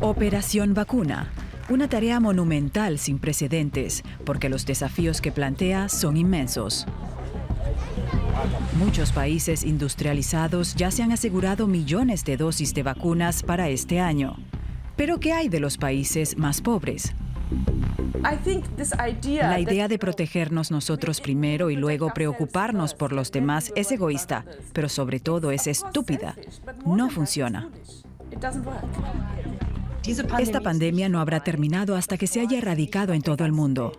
Operación Vacuna. Una tarea monumental sin precedentes, porque los desafíos que plantea son inmensos. Muchos países industrializados ya se han asegurado millones de dosis de vacunas para este año. Pero ¿qué hay de los países más pobres? La idea de protegernos nosotros primero y luego preocuparnos por los demás es egoísta, pero sobre todo es estúpida. No funciona. Esta pandemia no habrá terminado hasta que se haya erradicado en todo el mundo.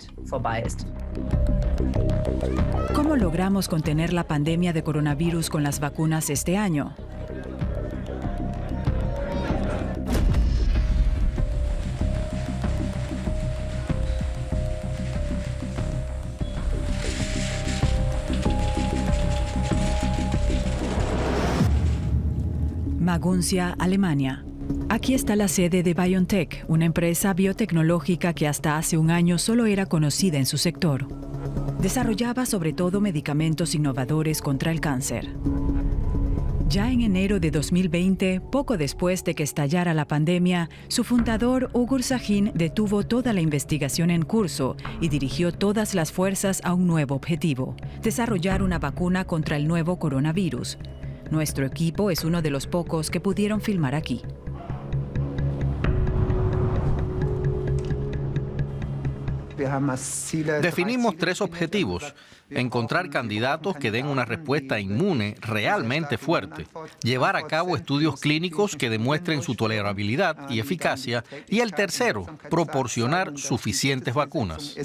¿Cómo logramos contener la pandemia de coronavirus con las vacunas este año? Maguncia, Alemania. Aquí está la sede de BioNTech, una empresa biotecnológica que hasta hace un año solo era conocida en su sector. Desarrollaba sobre todo medicamentos innovadores contra el cáncer. Ya en enero de 2020, poco después de que estallara la pandemia, su fundador, Ugur Sahin, detuvo toda la investigación en curso y dirigió todas las fuerzas a un nuevo objetivo: desarrollar una vacuna contra el nuevo coronavirus. Nuestro equipo es uno de los pocos que pudieron filmar aquí. Definimos 3 objetivos: encontrar candidatos que den una respuesta inmune realmente fuerte, llevar a cabo estudios clínicos que demuestren su tolerabilidad y eficacia, y el tercero, proporcionar suficientes vacunas.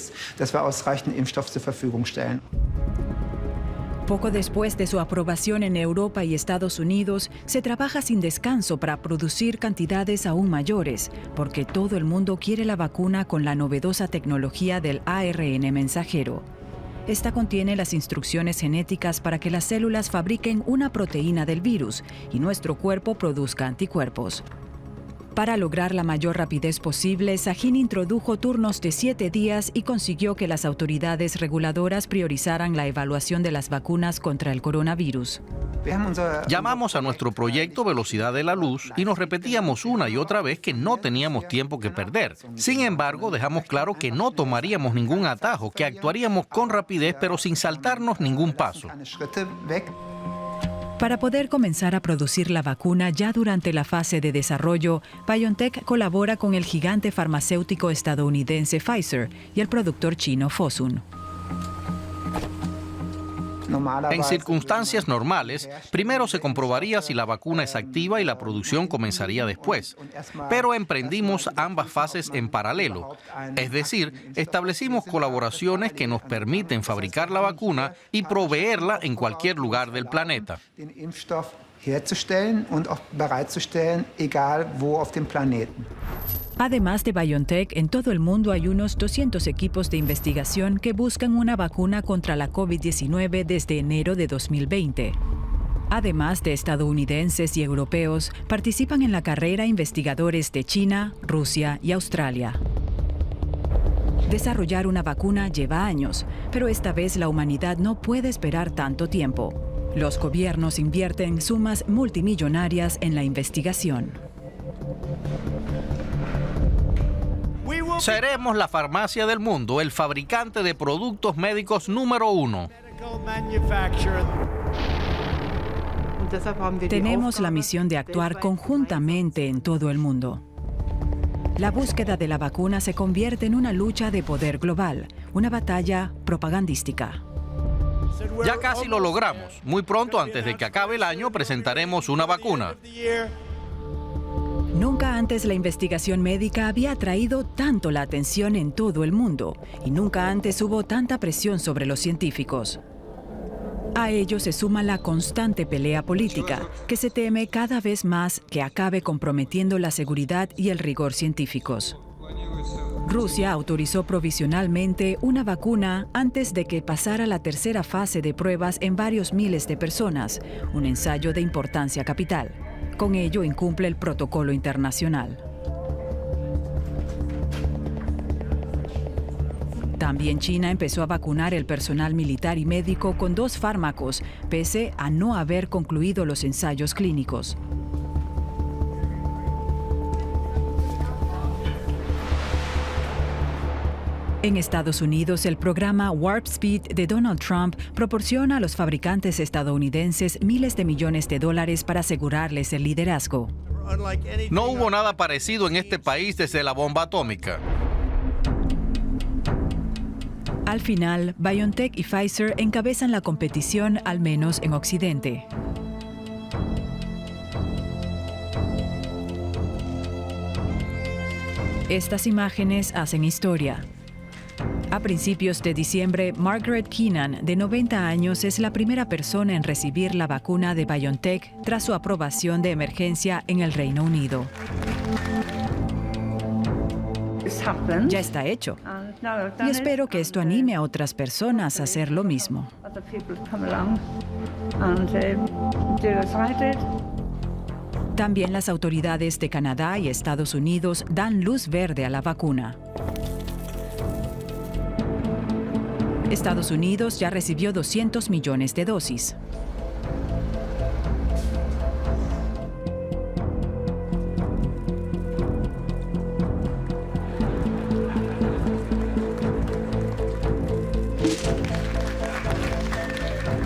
Poco después de su aprobación en Europa y Estados Unidos, se trabaja sin descanso para producir cantidades aún mayores, porque todo el mundo quiere la vacuna con la novedosa tecnología del ARN mensajero. Esta contiene las instrucciones genéticas para que las células fabriquen una proteína del virus y nuestro cuerpo produzca anticuerpos. Para lograr la mayor rapidez posible, Sahin introdujo turnos de 7 días y consiguió que las autoridades reguladoras priorizaran la evaluación de las vacunas contra el coronavirus. Llamamos a nuestro proyecto Velocidad de la Luz y nos repetíamos una y otra vez que no teníamos tiempo que perder. Sin embargo, dejamos claro que no tomaríamos ningún atajo, que actuaríamos con rapidez pero sin saltarnos ningún paso. Para poder comenzar a producir la vacuna ya durante la fase de desarrollo, BioNTech colabora con el gigante farmacéutico estadounidense Pfizer y el productor chino Fosun. En circunstancias normales, primero se comprobaría si la vacuna es activa y la producción comenzaría después. Pero emprendimos ambas fases en paralelo. Es decir, establecimos colaboraciones que nos permiten fabricar la vacuna y proveerla en cualquier lugar del planeta. Además de BioNTech, en todo el mundo hay unos 200 equipos de investigación que buscan una vacuna contra la COVID-19 desde enero de 2020. Además de estadounidenses y europeos, participan en la carrera investigadores de China, Rusia y Australia. Desarrollar una vacuna lleva años, pero esta vez la humanidad no puede esperar tanto tiempo. Los gobiernos invierten sumas multimillonarias en la investigación. Seremos la farmacia del mundo, el fabricante de productos médicos número 1. Tenemos la misión de actuar conjuntamente en todo el mundo. La búsqueda de la vacuna se convierte en una lucha de poder global, una batalla propagandística. Ya casi lo logramos. Muy pronto, antes de que acabe el año, presentaremos una vacuna. Nunca antes la investigación médica había atraído tanto la atención en todo el mundo y nunca antes hubo tanta presión sobre los científicos. A ello se suma la constante pelea política, que se teme cada vez más que acabe comprometiendo la seguridad y el rigor científicos. Rusia autorizó provisionalmente una vacuna antes de que pasara la tercera fase de pruebas en varios miles de personas, un ensayo de importancia capital. Con ello incumple el protocolo internacional. También China empezó a vacunar el personal militar y médico con 2 fármacos, pese a no haber concluido los ensayos clínicos. En Estados Unidos, el programa Warp Speed de Donald Trump proporciona a los fabricantes estadounidenses miles de millones de dólares para asegurarles el liderazgo. No hubo nada parecido en este país desde la bomba atómica. Al final, BioNTech y Pfizer encabezan la competición, al menos en Occidente. Estas imágenes hacen historia. A principios de diciembre, Margaret Keenan, de 90 años, es la primera persona en recibir la vacuna de BioNTech tras su aprobación de emergencia en el Reino Unido. Ya está hecho. Y espero que esto anime a otras personas a hacer lo mismo. También las autoridades de Canadá y Estados Unidos dan luz verde a la vacuna. Estados Unidos ya recibió 200 millones de dosis.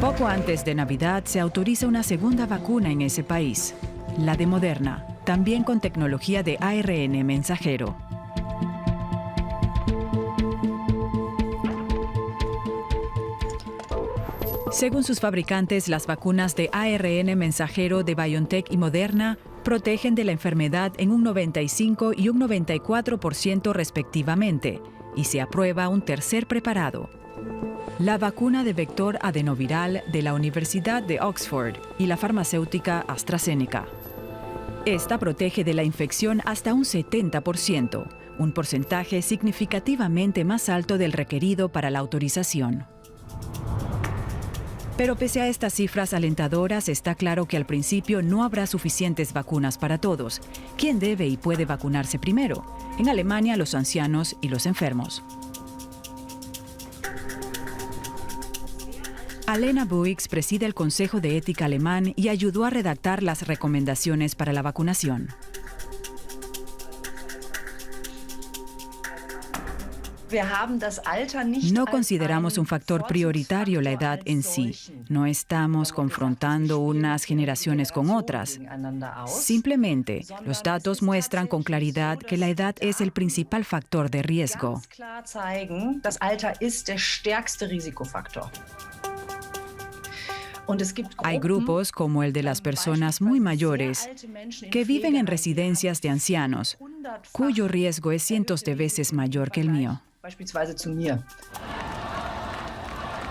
Poco antes de Navidad se autoriza una segunda vacuna en ese país, la de Moderna, también con tecnología de ARN mensajero. Según sus fabricantes, las vacunas de ARN mensajero de BioNTech y Moderna protegen de la enfermedad en un 95 y un 94% respectivamente, y se aprueba un tercer preparado: la vacuna de vector adenoviral de la Universidad de Oxford y la farmacéutica AstraZeneca. Esta protege de la infección hasta un 70%, un porcentaje significativamente más alto del requerido para la autorización. Pero pese a estas cifras alentadoras, está claro que al principio no habrá suficientes vacunas para todos. ¿Quién debe y puede vacunarse primero? En Alemania, los ancianos y los enfermos. Alena Buix preside el Consejo de Ética alemán y ayudó a redactar las recomendaciones para la vacunación. No consideramos un factor prioritario la edad en sí. No estamos confrontando unas generaciones con otras. Simplemente, los datos muestran con claridad que la edad es el principal factor de riesgo. Hay grupos, como el de las personas muy mayores, que viven en residencias de ancianos, cuyo riesgo es cientos de veces mayor que el mío.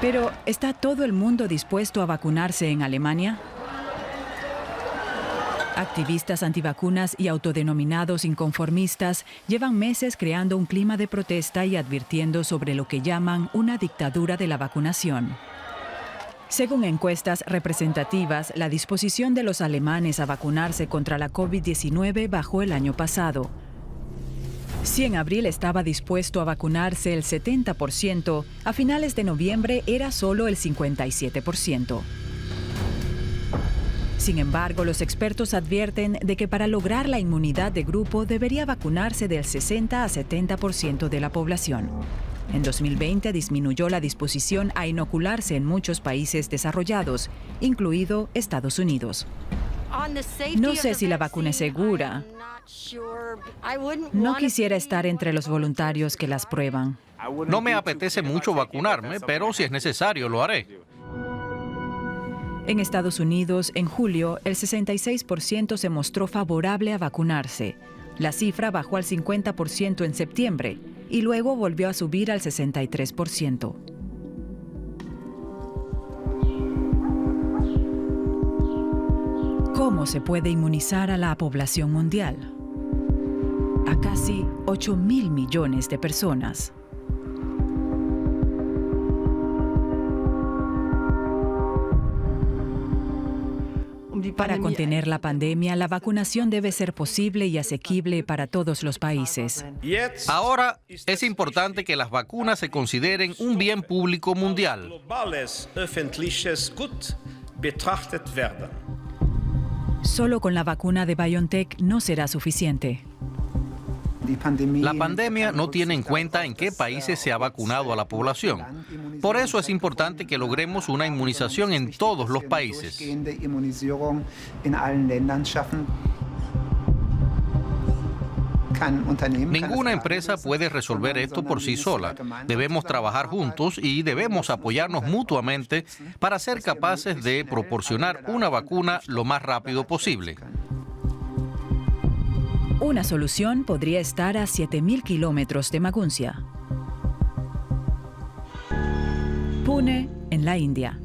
Pero, ¿está todo el mundo dispuesto a vacunarse en Alemania? Activistas antivacunas y autodenominados inconformistas llevan meses creando un clima de protesta y advirtiendo sobre lo que llaman una dictadura de la vacunación. Según encuestas representativas, la disposición de los alemanes a vacunarse contra la COVID-19 bajó el año pasado. Si en abril estaba dispuesto a vacunarse el 70%, a finales de noviembre era solo el 57%. Sin embargo, los expertos advierten de que para lograr la inmunidad de grupo debería vacunarse del 60 a 70% de la población. En 2020 disminuyó la disposición a inocularse en muchos países desarrollados, incluido Estados Unidos. No sé si la vacuna es segura. No quisiera estar entre los voluntarios que las prueban. No me apetece mucho vacunarme, pero si es necesario lo haré. En Estados Unidos, en julio, el 66% se mostró favorable a vacunarse. La cifra bajó al 50% en septiembre y luego volvió a subir al 63%. ¿Cómo se puede inmunizar a la población mundial? A casi 8.000 millones de personas. Para contener la pandemia, la vacunación debe ser posible y asequible para todos los países. Ahora es importante que las vacunas se consideren un bien público mundial. Solo con la vacuna de BioNTech no será suficiente. La pandemia no tiene en cuenta en qué países se ha vacunado a la población. Por eso es importante que logremos una inmunización en todos los países. Ninguna empresa puede resolver esto por sí sola. Debemos trabajar juntos y debemos apoyarnos mutuamente para ser capaces de proporcionar una vacuna lo más rápido posible. Una solución podría estar a 7.000 kilómetros de Maguncia. Pune, en la India.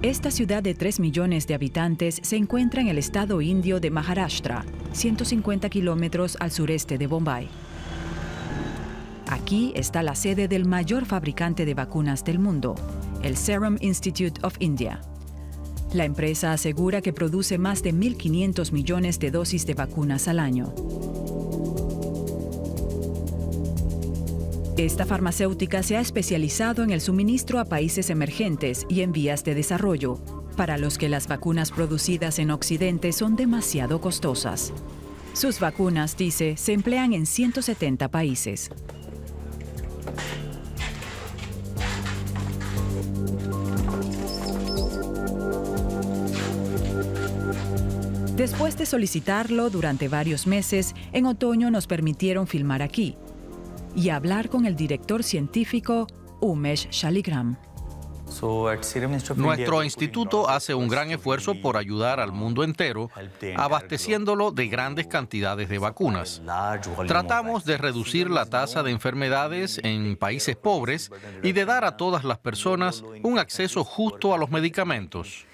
Esta ciudad de 3 millones de habitantes se encuentra en el estado indio de Maharashtra, 150 kilómetros al sureste de Bombay. Aquí está la sede del mayor fabricante de vacunas del mundo, el Serum Institute of India. La empresa asegura que produce más de 1.500 millones de dosis de vacunas al año. Esta farmacéutica se ha especializado en el suministro a países emergentes y en vías de desarrollo, para los que las vacunas producidas en Occidente son demasiado costosas. Sus vacunas, dice, se emplean en 170 países. Después de solicitarlo durante varios meses, en otoño nos permitieron filmar aquí y hablar con el director científico Umesh Shaligram. Nuestro instituto hace un gran esfuerzo por ayudar al mundo entero, abasteciéndolo de grandes cantidades de vacunas. Tratamos de reducir la tasa de enfermedades en países pobres y de dar a todas las personas un acceso justo a los medicamentos.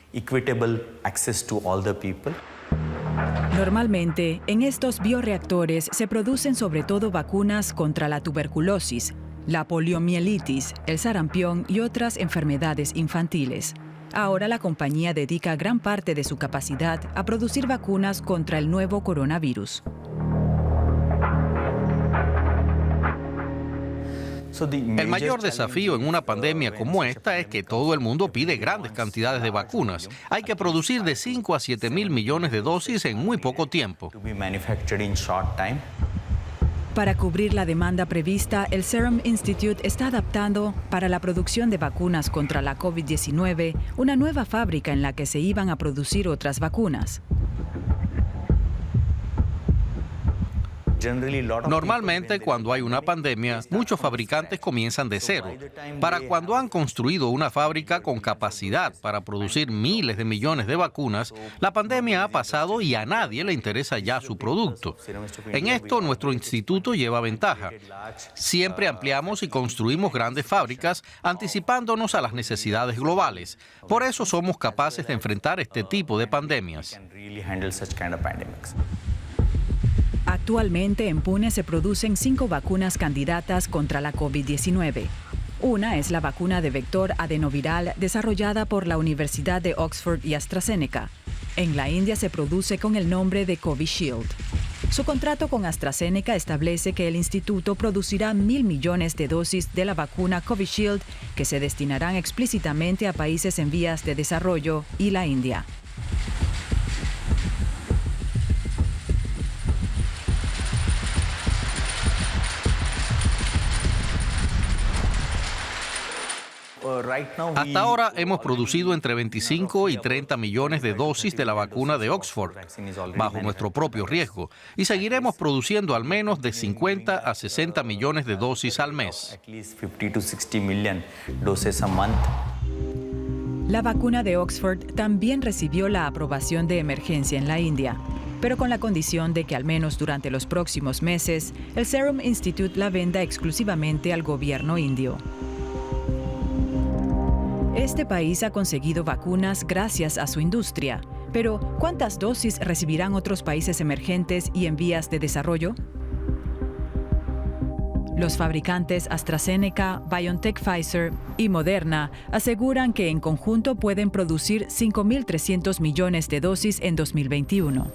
Normalmente, en estos bioreactores se producen sobre todo vacunas contra la tuberculosis, la poliomielitis, el sarampión y otras enfermedades infantiles. Ahora la compañía dedica gran parte de su capacidad a producir vacunas contra el nuevo coronavirus. El mayor desafío en una pandemia como esta es que todo el mundo pide grandes cantidades de vacunas. Hay que producir de 5 a 7 mil millones de dosis en muy poco tiempo. Para cubrir la demanda prevista, el Serum Institute está adaptando para la producción de vacunas contra la COVID-19 una nueva fábrica en la que se iban a producir otras vacunas. Normalmente, cuando hay una pandemia, muchos fabricantes comienzan de cero. Para cuando han construido una fábrica con capacidad para producir miles de millones de vacunas, la pandemia ha pasado y a nadie le interesa ya su producto. En esto, nuestro instituto lleva ventaja. Siempre ampliamos y construimos grandes fábricas, anticipándonos a las necesidades globales. Por eso somos capaces de enfrentar este tipo de pandemias. Actualmente en Pune se producen 5 vacunas candidatas contra la COVID-19. Una es la vacuna de vector adenoviral desarrollada por la Universidad de Oxford y AstraZeneca. En la India se produce con el nombre de Covishield. Su contrato con AstraZeneca establece que el instituto producirá 1.000 millones de dosis de la vacuna Covishield que se destinarán explícitamente a países en vías de desarrollo y la India. Hasta ahora hemos producido entre 25 y 30 millones de dosis de la vacuna de Oxford, bajo nuestro propio riesgo, y seguiremos produciendo al menos de 50 a 60 millones de dosis al mes. La vacuna de Oxford también recibió la aprobación de emergencia en la India, pero con la condición de que al menos durante los próximos meses, el Serum Institute la venda exclusivamente al gobierno indio. Este país ha conseguido vacunas gracias a su industria, pero ¿cuántas dosis recibirán otros países emergentes y en vías de desarrollo? Los fabricantes AstraZeneca, BioNTech Pfizer y Moderna aseguran que en conjunto pueden producir 5.300 millones de dosis en 2021.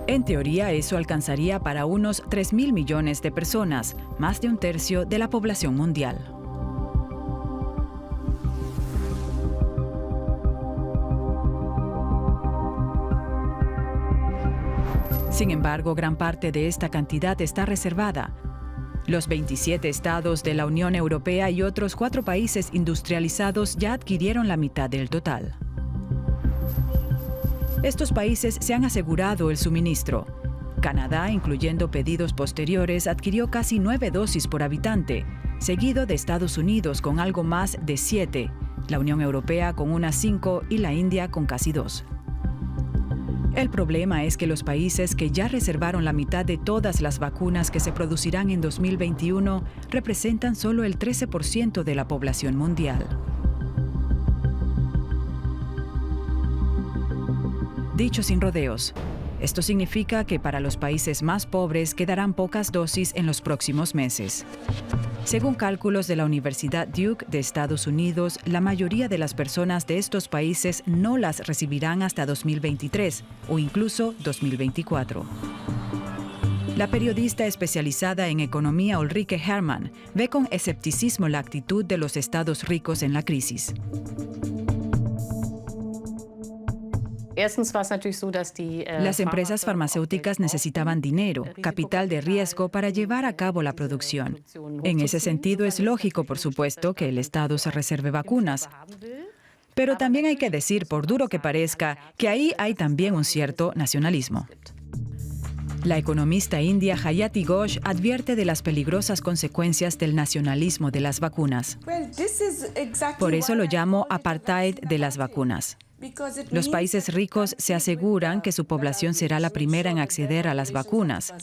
En teoría, eso alcanzaría para unos 3.000 millones de personas, más de un tercio de la población mundial. Sin embargo, gran parte de esta cantidad está reservada. Los 27 estados de la Unión Europea y otros 4 países industrializados ya adquirieron la mitad del total. Estos países se han asegurado el suministro. Canadá, incluyendo pedidos posteriores, adquirió casi 9 dosis por habitante, seguido de Estados Unidos con algo más de 7, la Unión Europea con unas 5 y la India con casi 2. El problema es que los países que ya reservaron la mitad de todas las vacunas que se producirán en 2021 representan solo el 13% de la población mundial. Dicho sin rodeos, esto significa que para los países más pobres quedarán pocas dosis en los próximos meses. Según cálculos de la Universidad Duke de Estados Unidos, la mayoría de las personas de estos países no las recibirán hasta 2023 o incluso 2024. La periodista especializada en economía Ulrike Herrmann ve con escepticismo la actitud de los estados ricos en la crisis. Las empresas farmacéuticas necesitaban dinero, capital de riesgo para llevar a cabo la producción. En ese sentido, es lógico, por supuesto, que el Estado se reserve vacunas. Pero también hay que decir, por duro que parezca, que ahí hay también un cierto nacionalismo. La economista india Hayati Ghosh advierte de las peligrosas consecuencias del nacionalismo de las vacunas. Por eso lo llamo apartheid de las vacunas. Los países ricos se aseguran que su población será la primera en acceder a las vacunas.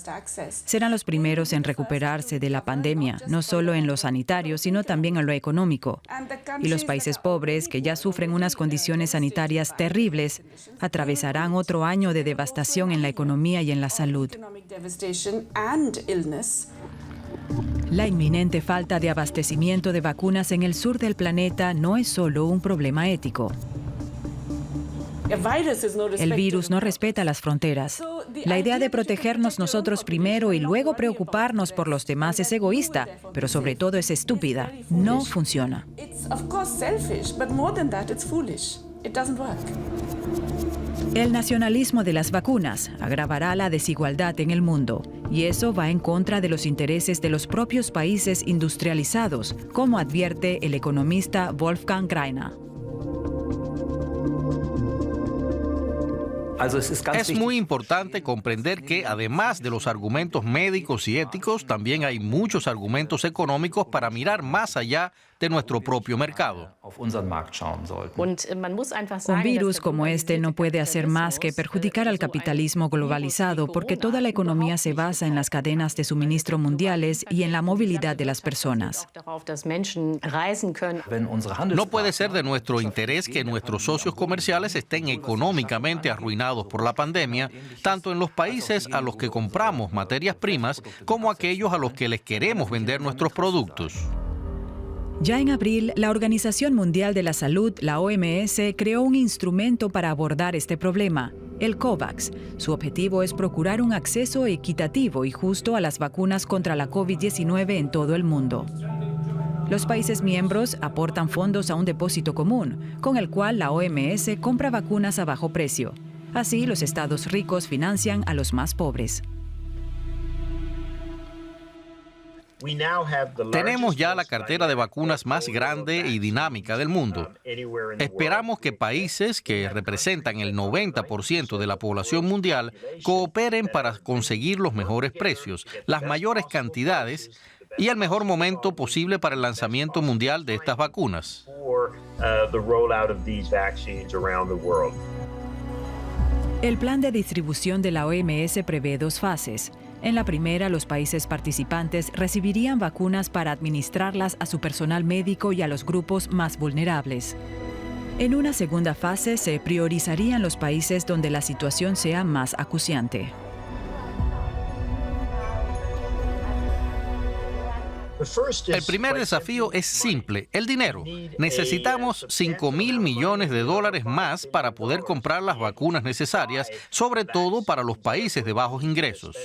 Serán los primeros en recuperarse de la pandemia, no solo en lo sanitario, sino también en lo económico. Y los países pobres, que ya sufren unas condiciones sanitarias terribles, atravesarán otro año de devastación en la economía y en la salud. La inminente falta de abastecimiento de vacunas en el sur del planeta no es solo un problema ético. El virus no respeta las fronteras. La idea de protegernos nosotros primero y luego preocuparnos por los demás es egoísta, pero sobre todo es estúpida. No funciona. El nacionalismo de las vacunas agravará la desigualdad en el mundo, y eso va en contra de los intereses de los propios países industrializados, como advierte el economista Wolfgang Greiner. Es muy importante comprender que, además de los argumentos médicos y éticos, también hay muchos argumentos económicos para mirar más allá de nuestro propio mercado. Un virus como este no puede hacer más que perjudicar al capitalismo globalizado, porque toda la economía se basa en las cadenas de suministro mundiales y en la movilidad de las personas. No puede ser de nuestro interés que nuestros socios comerciales estén económicamente arruinados por la pandemia, tanto en los países a los que compramos materias primas como aquellos a los que les queremos vender nuestros productos. Ya en abril, la Organización Mundial de la Salud, la OMS, creó un instrumento para abordar este problema, el COVAX. Su objetivo es procurar un acceso equitativo y justo a las vacunas contra la COVID-19 en todo el mundo. Los países miembros aportan fondos a un depósito común, con el cual la OMS compra vacunas a bajo precio. Así, los estados ricos financian a los más pobres. Tenemos ya la cartera de vacunas más grande y dinámica del mundo. Esperamos que países que representan el 90% de la población mundial cooperen para conseguir los mejores precios, las mayores cantidades y el mejor momento posible para el lanzamiento mundial de estas vacunas. El plan de distribución de la OMS prevé 2 fases. En la primera, los países participantes recibirían vacunas para administrarlas a su personal médico y a los grupos más vulnerables. En una segunda fase, se priorizarían los países donde la situación sea más acuciante. El primer desafío es simple, el dinero. Necesitamos $5.000 millones más para poder comprar las vacunas necesarias, sobre todo para los países de bajos ingresos.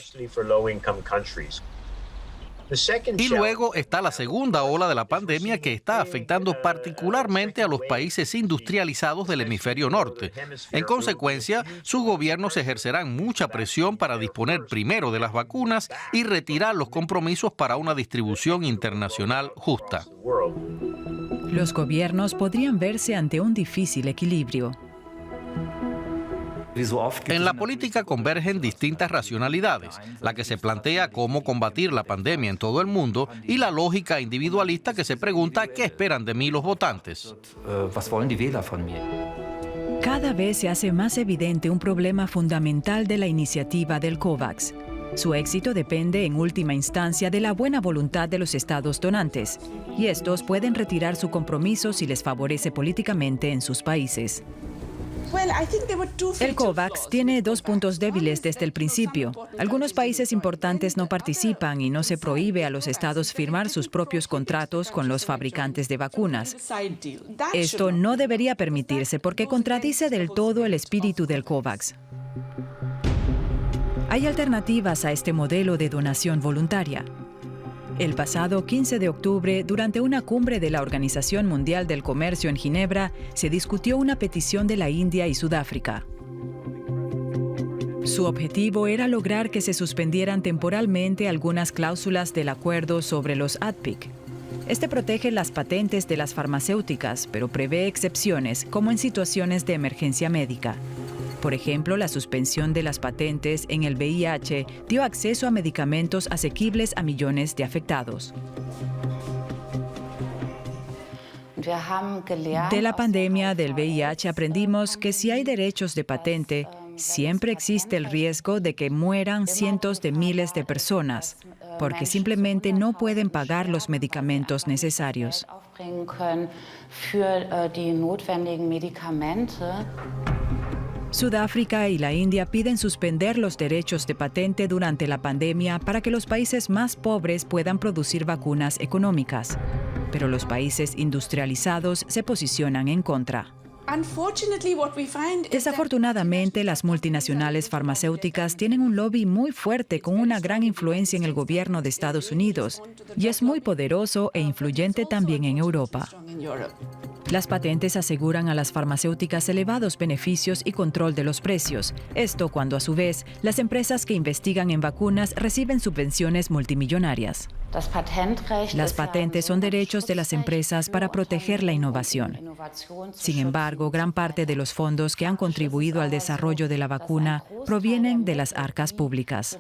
Y luego está la segunda ola de la pandemia que está afectando particularmente a los países industrializados del hemisferio norte. En consecuencia, sus gobiernos ejercerán mucha presión para disponer primero de las vacunas y retirar los compromisos para una distribución internacional justa. Los gobiernos podrían verse ante un difícil equilibrio. En la política convergen distintas racionalidades, la que se plantea cómo combatir la pandemia en todo el mundo y la lógica individualista que se pregunta qué esperan de mí los votantes. Cada vez se hace más evidente un problema fundamental de la iniciativa del COVAX. Su éxito depende en última instancia de la buena voluntad de los estados donantes, y estos pueden retirar su compromiso si les favorece políticamente en sus países. El COVAX tiene dos puntos débiles desde el principio. Algunos países importantes no participan y no se prohíbe a los estados firmar sus propios contratos con los fabricantes de vacunas. Esto no debería permitirse porque contradice del todo el espíritu del COVAX. Hay alternativas a este modelo de donación voluntaria. El pasado 15 de octubre, durante una cumbre de la Organización Mundial del Comercio en Ginebra, se discutió una petición de la India y Sudáfrica. Su objetivo era lograr que se suspendieran temporalmente algunas cláusulas del acuerdo sobre los ADPIC. Este protege las patentes de las farmacéuticas, pero prevé excepciones, como en situaciones de emergencia médica. Por ejemplo, la suspensión de las patentes en el VIH dio acceso a medicamentos asequibles a millones de afectados. De la pandemia del VIH aprendimos que si hay derechos de patente, siempre existe el riesgo de que mueran cientos de miles de personas, porque simplemente no pueden pagar los medicamentos necesarios. Sudáfrica y la India piden suspender los derechos de patente durante la pandemia para que los países más pobres puedan producir vacunas económicas. Pero los países industrializados se posicionan en contra. Desafortunadamente, las multinacionales farmacéuticas tienen un lobby muy fuerte con una gran influencia en el gobierno de Estados Unidos y es muy poderoso e influyente también en Europa. Las patentes aseguran a las farmacéuticas elevados beneficios y control de los precios. Esto cuando, a su vez, las empresas que investigan en vacunas reciben subvenciones multimillonarias. Las patentes son derechos de las empresas para proteger la innovación. Sin embargo, gran parte de los fondos que han contribuido al desarrollo de la vacuna provienen de las arcas públicas.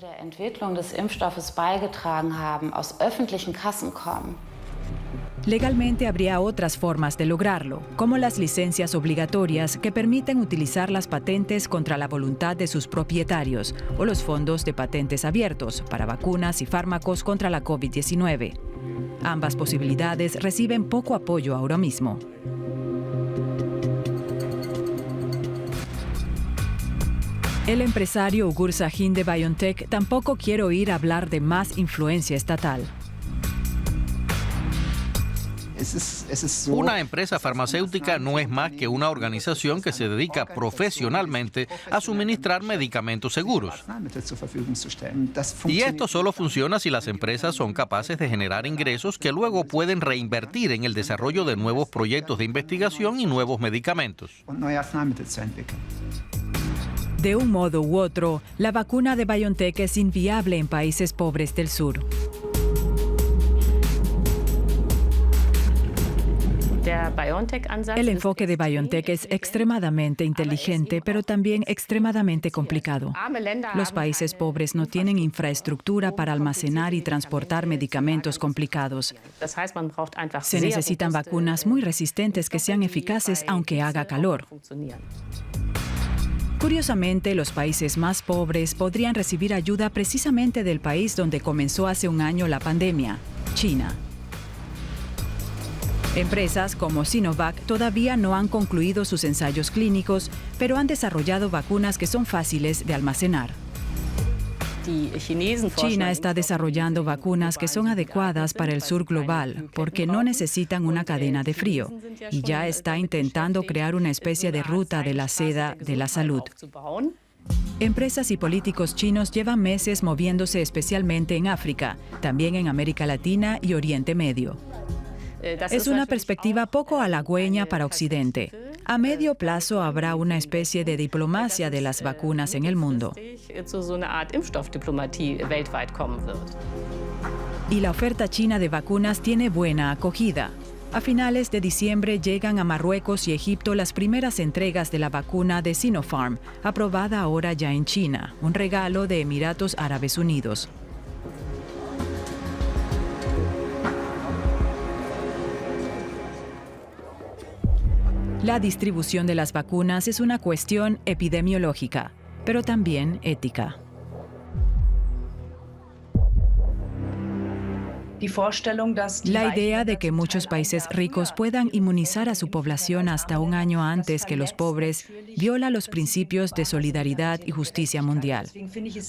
Legalmente habría otras formas de lograrlo, como las licencias obligatorias que permiten utilizar las patentes contra la voluntad de sus propietarios o los fondos de patentes abiertos para vacunas y fármacos contra la COVID-19. Ambas posibilidades reciben poco apoyo ahora mismo. El empresario Ugur Sahin de BioNTech tampoco quiere oír hablar de más influencia estatal. Una empresa farmacéutica no es más que una organización que se dedica profesionalmente a suministrar medicamentos seguros. Y esto solo funciona si las empresas son capaces de generar ingresos que luego pueden reinvertir en el desarrollo de nuevos proyectos de investigación y nuevos medicamentos. De un modo u otro, la vacuna de BioNTech es inviable en países pobres del sur. El enfoque de BioNTech es extremadamente inteligente, pero también extremadamente complicado. Los países pobres no tienen infraestructura para almacenar y transportar medicamentos complicados. Se necesitan vacunas muy resistentes que sean eficaces aunque haga calor. Curiosamente, los países más pobres podrían recibir ayuda precisamente del país donde comenzó hace un año la pandemia, China. Empresas como Sinovac todavía no han concluido sus ensayos clínicos, pero han desarrollado vacunas que son fáciles de almacenar. China está desarrollando vacunas que son adecuadas para el sur global porque no necesitan una cadena de frío y ya está intentando crear una especie de ruta de la seda de la salud. Empresas y políticos chinos llevan meses moviéndose especialmente en África, también en América Latina y Oriente Medio. Es una perspectiva poco halagüeña para Occidente. A medio plazo habrá una especie de diplomacia de las vacunas en el mundo. Y la oferta china de vacunas tiene buena acogida. A finales de diciembre llegan a Marruecos y Egipto las primeras entregas de la vacuna de Sinopharm, aprobada ahora ya en China, un regalo de Emiratos Árabes Unidos. La distribución de las vacunas es una cuestión epidemiológica, pero también ética. La idea de que muchos países ricos puedan inmunizar a su población hasta un año antes que los pobres viola los principios de solidaridad y justicia mundial.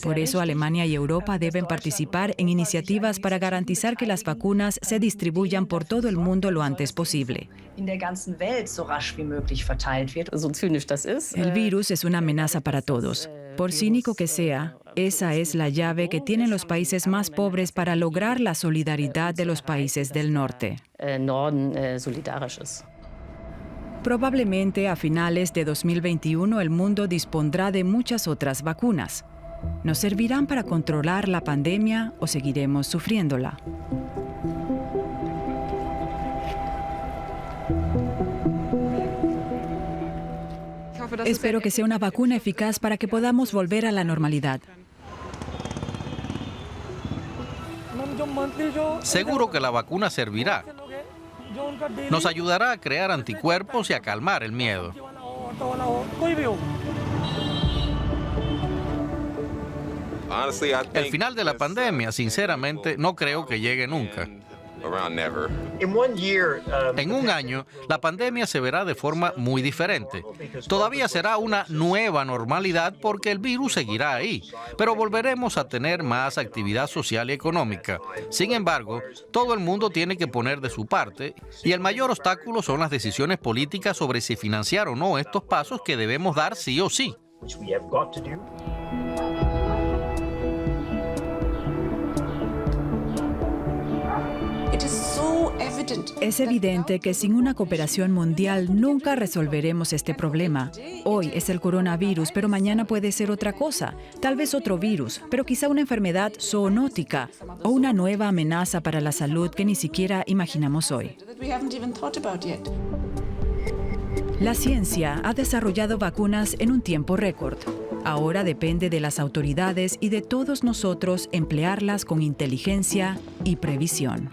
Por eso Alemania y Europa deben participar en iniciativas para garantizar que las vacunas se distribuyan por todo el mundo lo antes posible. El virus es una amenaza para todos. Por cínico que sea, esa es la llave que tienen los países más pobres para lograr la solidaridad de los países del norte. Probablemente a finales de 2021 el mundo dispondrá de muchas otras vacunas. ¿Nos servirán para controlar la pandemia o seguiremos sufriéndola? Espero que sea una vacuna eficaz para que podamos volver a la normalidad. Seguro que la vacuna servirá. Nos ayudará a crear anticuerpos y a calmar el miedo. El final de la pandemia, sinceramente, no creo que llegue nunca. En un año, la pandemia se verá de forma muy diferente. Todavía será una nueva normalidad porque el virus seguirá ahí, pero volveremos a tener más actividad social y económica. Sin embargo, todo el mundo tiene que poner de su parte y el mayor obstáculo son las decisiones políticas sobre si financiar o no estos pasos que debemos dar sí o sí. Es evidente que sin una cooperación mundial nunca resolveremos este problema. Hoy es el coronavirus, pero mañana puede ser otra cosa. Tal vez otro virus, pero quizá una enfermedad zoonótica o una nueva amenaza para la salud que ni siquiera imaginamos hoy. La ciencia ha desarrollado vacunas en un tiempo récord. Ahora depende de las autoridades y de todos nosotros emplearlas con inteligencia y previsión.